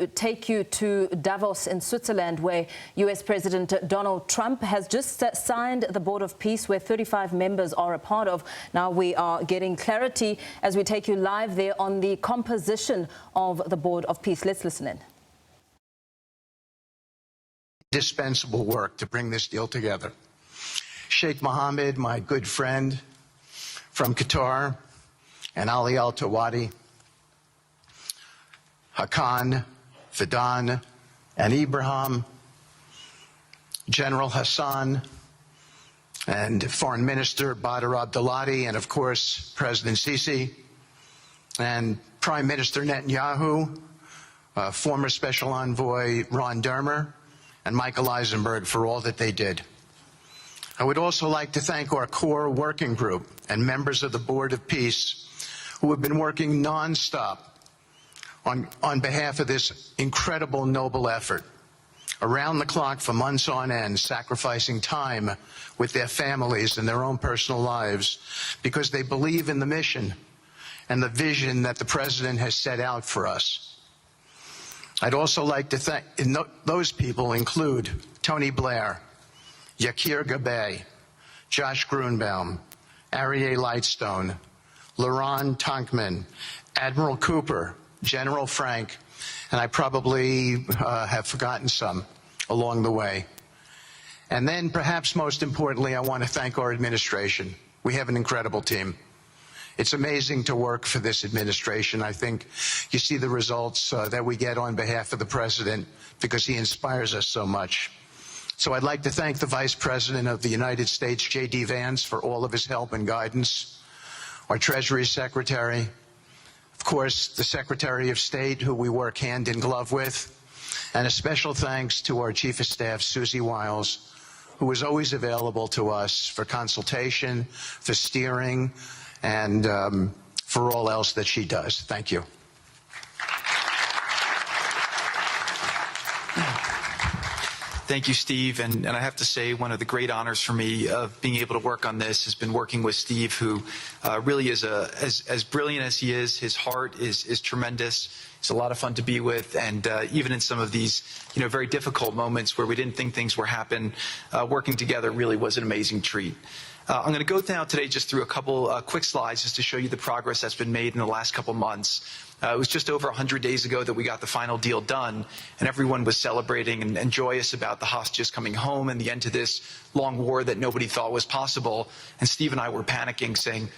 take you to Davos in Switzerland, where U.S. President Donald Trump has just signed the Board of Peace, where 35 members are a part of. Now we are getting clarity as we take you live there on the composition of the Board of Peace. Let's listen in. Indispensable work to bring this deal together. Sheikh Mohammed, my good friend from Qatar, and Ali Al-Tawadi, Hakan, Fidan, and Ibrahim, General Hassan, and Foreign Minister Badr Abdulati, and of course President Sisi, and Prime Minister Netanyahu, former Special Envoy Ron Dermer, and Michael Eisenberg for all that they did. I would also like to thank our core working group and members of the Board of Peace who have been working nonstop on behalf of this incredible, noble effort, around the clock for months on end, sacrificing time with their families and their own personal lives because they believe in the mission and the vision that the President has set out for us. I'd also like to thank, those people include Tony Blair, Yakir Gabay, Josh Grunbaum, Aryeh Lightstone, Laron Tonkman, Admiral Cooper, General Frank, and I probably have forgotten some along the way. And then perhaps most importantly, I want to thank our administration. We have an incredible team. It's amazing to work for this administration. I think you see the results that we get on behalf of the President because he inspires us so much. So I'd like to thank the Vice President of the United States, J.D. Vance, for all of his help and guidance, our Treasury Secretary, of course, the Secretary of State, who we work hand in glove with, and a special thanks to our Chief of Staff, Susie Wiles, who is always available to us for consultation, for steering, and for all else that she does. Thank you. Thank you, Steve. And I have to say, one of the great honors for me of being able to work on this has been working with Steve, who really is as brilliant as he is. His heart is tremendous. He's a lot of fun to be with. And even in some of these, very difficult moments where we didn't think things were happening, working together really was an amazing treat. I'm going to go now today just through a couple quick slides just to show you the progress that's been made in the last couple months. It was just over 100 days ago that we got the final deal done, and everyone was celebrating and joyous about the hostages coming home and the end to this long war that nobody thought was possible. And Steve and I were panicking, saying,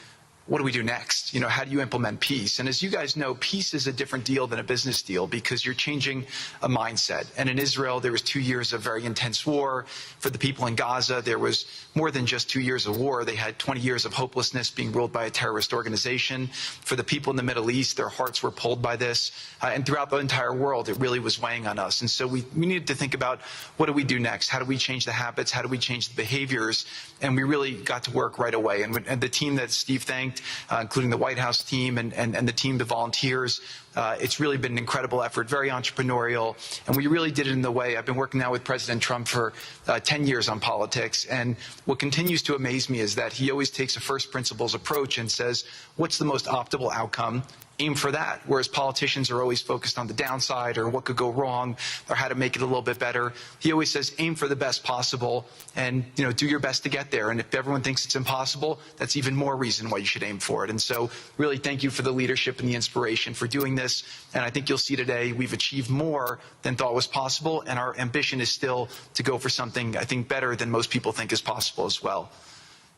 what do we do next? How do you implement peace? And as you guys know, peace is a different deal than a business deal because you're changing a mindset. And in Israel, there was 2 years of very intense war. For the people in Gaza, there was more than just 2 years of war. They had 20 years of hopelessness, being ruled by a terrorist organization. For the people in the Middle East, their hearts were pulled by this. And throughout the entire world, it really was weighing on us. And so we needed to think about, what do we do next? How do we change the habits? How do we change the behaviors? And we really got to work right away. And the team that Steve thanked, including the White House team and the team of volunteers. It's really been an incredible effort, very entrepreneurial, and we really did it in the way. I've been working now with President Trump for 10 years on politics, and what continues to amaze me is that he always takes a first principles approach and says, what's the most optimal outcome? Aim for that, whereas politicians are always focused on the downside or what could go wrong or how to make it a little bit better. He always says aim for the best possible and do your best to get there. And if everyone thinks it's impossible, that's even more reason why you should aim for it. And so really thank you for the leadership and the inspiration for doing this. And I think you'll see today we've achieved more than thought was possible, and our ambition is still to go for something I think better than most people think is possible as well.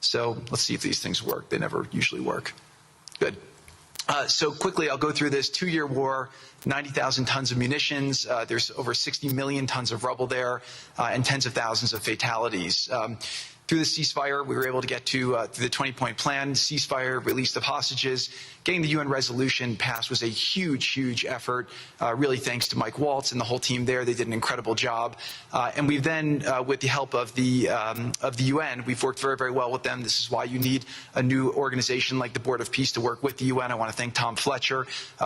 So let's see if these things work. They never usually work. Good. So quickly, I'll go through this 2-year war, 90,000 tons of munitions. There's over 60 million tons of rubble there, and tens of thousands of fatalities. Through the ceasefire, we were able to get to the 20-point plan, ceasefire, release of hostages. Getting the UN resolution passed was a huge, huge effort, really thanks to Mike Waltz and the whole team there. They did an incredible job. And we've then, with the help of the UN, we've worked very, very well with them. This is why you need a new organization like the Board of Peace to work with the UN. I want to thank Tom Fletcher,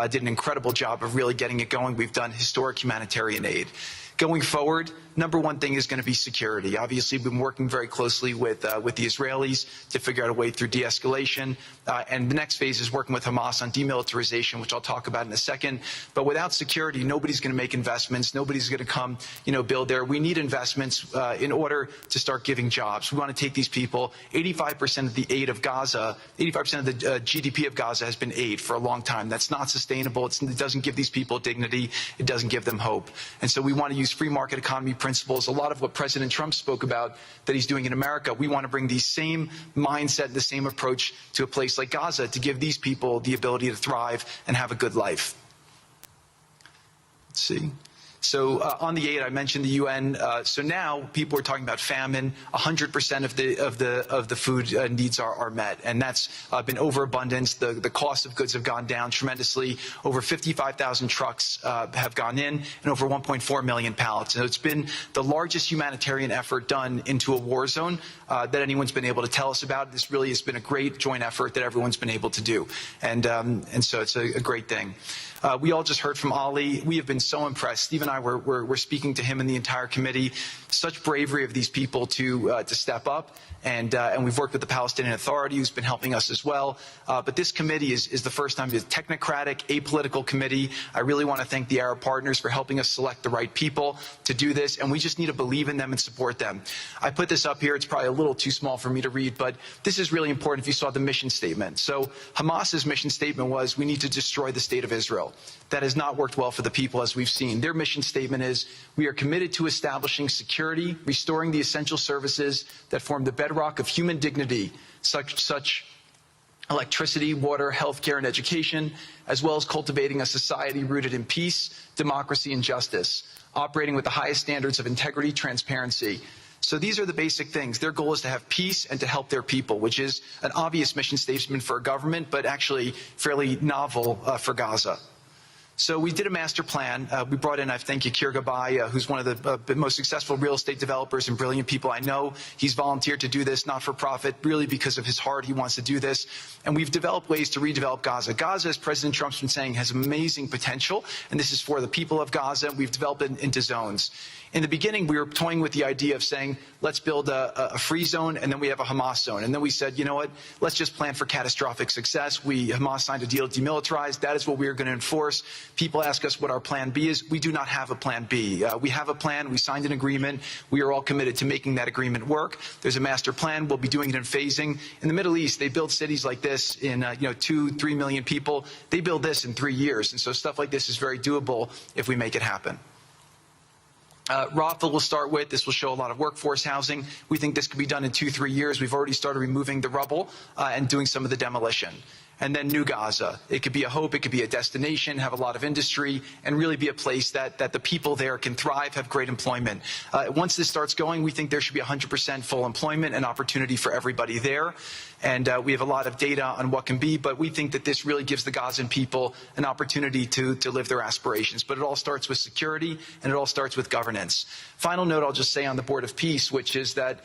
did an incredible job of really getting it going. We've done historic humanitarian aid. Going forward, number one thing is going to be security. Obviously, we've been working very closely with the Israelis to figure out a way through de-escalation. And the next phase is working with Hamas on demilitarization, which I'll talk about in a second. But without security, nobody's going to make investments. Nobody's going to come, build there. We need investments in order to start giving jobs. We want to take these people. 85% of the aid of Gaza, 85% of the GDP of Gaza has been aid for a long time. That's not sustainable. It doesn't give these people dignity. It doesn't give them hope. And so we want to use free market economy principles. A lot of what President Trump spoke about that he's doing in America, we want to bring the same mindset, the same approach to a place like Gaza to give these people the ability to thrive and have a good life. Let's see. So on the aid, I mentioned the UN. So now people are talking about famine. 100% of the food needs are met, and that's been overabundance. The cost of goods have gone down tremendously. Over 55,000 trucks have gone in, and over 1.4 million pallets. And it's been the largest humanitarian effort done into a war zone that anyone's been able to tell us about. This really has been a great joint effort that everyone's been able to do, and so it's a great thing. We all just heard from Ali. We have been so impressed. Steve and I were speaking to him and the entire committee. Such bravery of these people to step up. And we've worked with the Palestinian Authority, who's been helping us as well. But this committee is the first time it's a technocratic, apolitical committee. I really want to thank the Arab partners for helping us select the right people to do this. And we just need to believe in them and support them. I put this up here. It's probably a little too small for me to read, but this is really important if you saw the mission statement. So Hamas's mission statement was, we need to destroy the state of Israel. That has not worked well for the people, as we've seen. Their mission statement is, we are committed to establishing security, restoring the essential services that form the bedrock of human dignity, such electricity, water, healthcare, and education, as well as cultivating a society rooted in peace, democracy, and justice, operating with the highest standards of integrity, transparency. So these are the basic things. Their goal is to have peace and to help their people, which is an obvious mission statement for a government, but actually fairly novel for Gaza. So we did a master plan. We brought in, I thank Yakir Gabay, who's one of the most successful real estate developers and brilliant people I know. He's volunteered to do this, not for profit, really because of his heart. He wants to do this. And we've developed ways to redevelop Gaza. Gaza, as President Trump's been saying, has amazing potential. And this is for the people of Gaza. We've developed it into zones. In the beginning, we were toying with the idea of saying, let's build a free zone, and then we have a Hamas zone. And then we said, you know what, let's just plan for catastrophic success. Hamas signed a deal to demilitarize. That is what we are going to enforce. People ask us what our plan B is. We do not have a plan B. We have a plan. We signed an agreement. We are all committed to making that agreement work. There's a master plan. We'll be doing it in phasing. In the Middle East, they build cities like this in 2-3 million people. They build this in 3 years. And so stuff like this is very doable if we make it happen. Rafah will start with. This will show a lot of workforce housing. We think this could be done in 2-3 years. We've already started removing the rubble and doing some of the demolition. And then New Gaza. It could be a hope, it could be a destination, have a lot of industry, and really be a place that the people there can thrive, have great employment. Once this starts going, we think there should be 100% full employment and opportunity for everybody there. And we have a lot of data on what can be, but we think that this really gives the Gazan people an opportunity to live their aspirations. But it all starts with security, and it all starts with governance. Final note I'll just say on the Board of Peace, which is that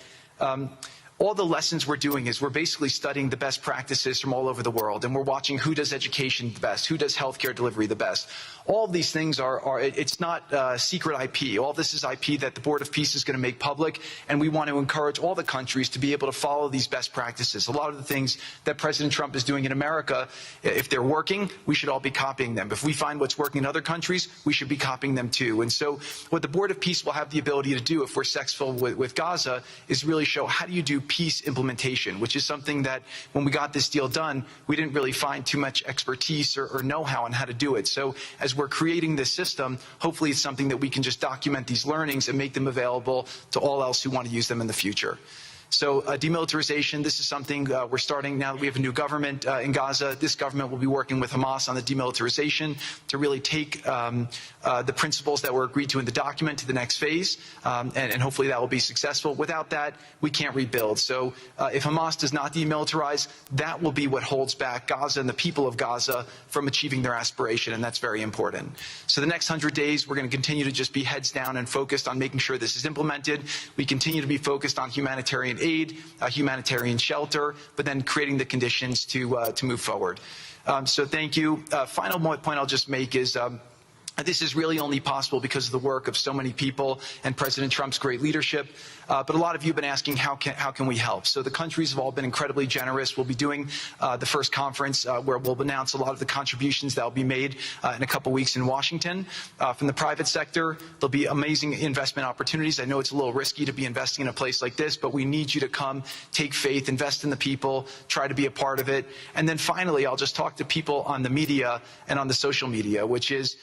all the lessons we're doing is we're basically studying the best practices from all over the world, and we're watching who does education the best, who does healthcare delivery the best. All of these things it's not secret IP. All this is IP that the Board of Peace is going to make public, and we want to encourage all the countries to be able to follow these best practices. A lot of the things that President Trump is doing in America, if they're working, we should all be copying them. If we find what's working in other countries, we should be copying them too. And so what the Board of Peace will have the ability to do if we're successful with Gaza is really show how do you do peace implementation, which is something that when we got this deal done, we didn't really find too much expertise or know-how on how to do it. So as we're creating this system, hopefully it's something that we can just document these learnings and make them available to all else who want to use them in the future. So demilitarization, this is something we're starting now that we have a new government in Gaza. This government will be working with Hamas on the demilitarization to really take the principles that were agreed to in the document to the next phase, and hopefully that will be successful. Without that, we can't rebuild. So if Hamas does not demilitarize, that will be what holds back Gaza and the people of Gaza from achieving their aspiration, and that's very important. So the next 100 days, we're going to continue to just be heads down and focused on making sure this is implemented. We continue to be focused on humanitarian aid, humanitarian shelter, but then creating the conditions to move forward. So thank you. Final point I'll just make is This is really only possible because of the work of so many people and President Trump's great leadership. But a lot of you have been asking, how can we help? So the countries have all been incredibly generous. We'll be doing the first conference where we'll announce a lot of the contributions that will be made in a couple weeks in Washington. From the private sector, there'll be amazing investment opportunities. I know it's a little risky to be investing in a place like this, but we need you to come, take faith, invest in the people, try to be a part of it. And then finally, I'll just talk to people on the media and on the social media, which is,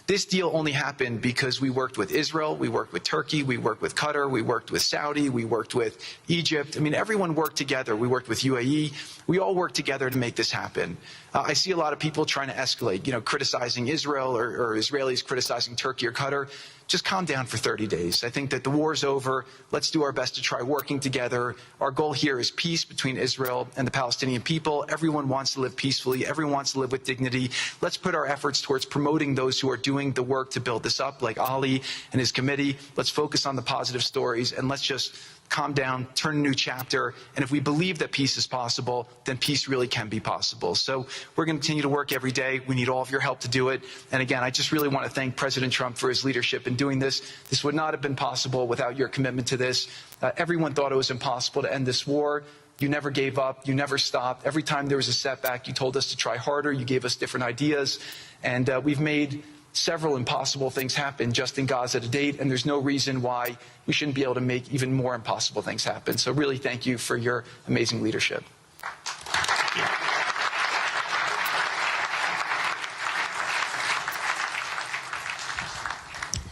this deal only happened because we worked with Israel, we worked with Turkey, we worked with Qatar, we worked with Saudi, we worked with Egypt. I mean, everyone worked together. We worked with UAE. We all worked together to make this happen. I see a lot of people trying to escalate, criticizing Israel or Israelis criticizing Turkey or Qatar. Just calm down for 30 days. I think that the war's over. Let's do our best to try working together. Our goal here is peace between Israel and the Palestinian people. Everyone wants to live peacefully. Everyone wants to live with dignity. Let's put our efforts towards promoting those who are doing the work to build this up, like Ali and his committee. Let's focus on the positive stories, and let's just calm down, turn a new chapter, and if we believe that peace is possible, then peace really can be possible. So we're going to continue to work every day. We need all of your help to do it. And again, I just really want to thank President Trump for his leadership in doing this. This would not have been possible without your commitment to this. Everyone thought it was impossible to end this war. You never gave up. You never stopped. Every time there was a setback, you told us to try harder. You gave us different ideas. And we've made several impossible things happen just in Gaza to date, and there's no reason why we shouldn't be able to make even more impossible things happen. So really thank you for your amazing leadership.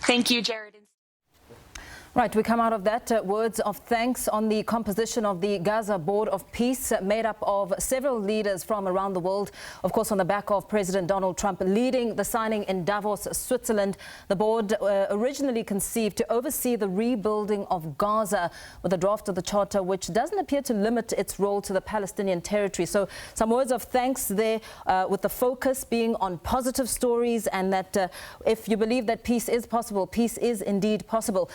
Thank you, Jared. Right, we come out of that words of thanks on the composition of the Gaza Board of Peace, made up of several leaders from around the world. Of course, on the back of President Donald Trump leading the signing in Davos, Switzerland. The board originally conceived to oversee the rebuilding of Gaza with a draft of the charter, which doesn't appear to limit its role to the Palestinian territory. So some words of thanks there, with the focus being on positive stories, and that if you believe that peace is possible, peace is indeed possible.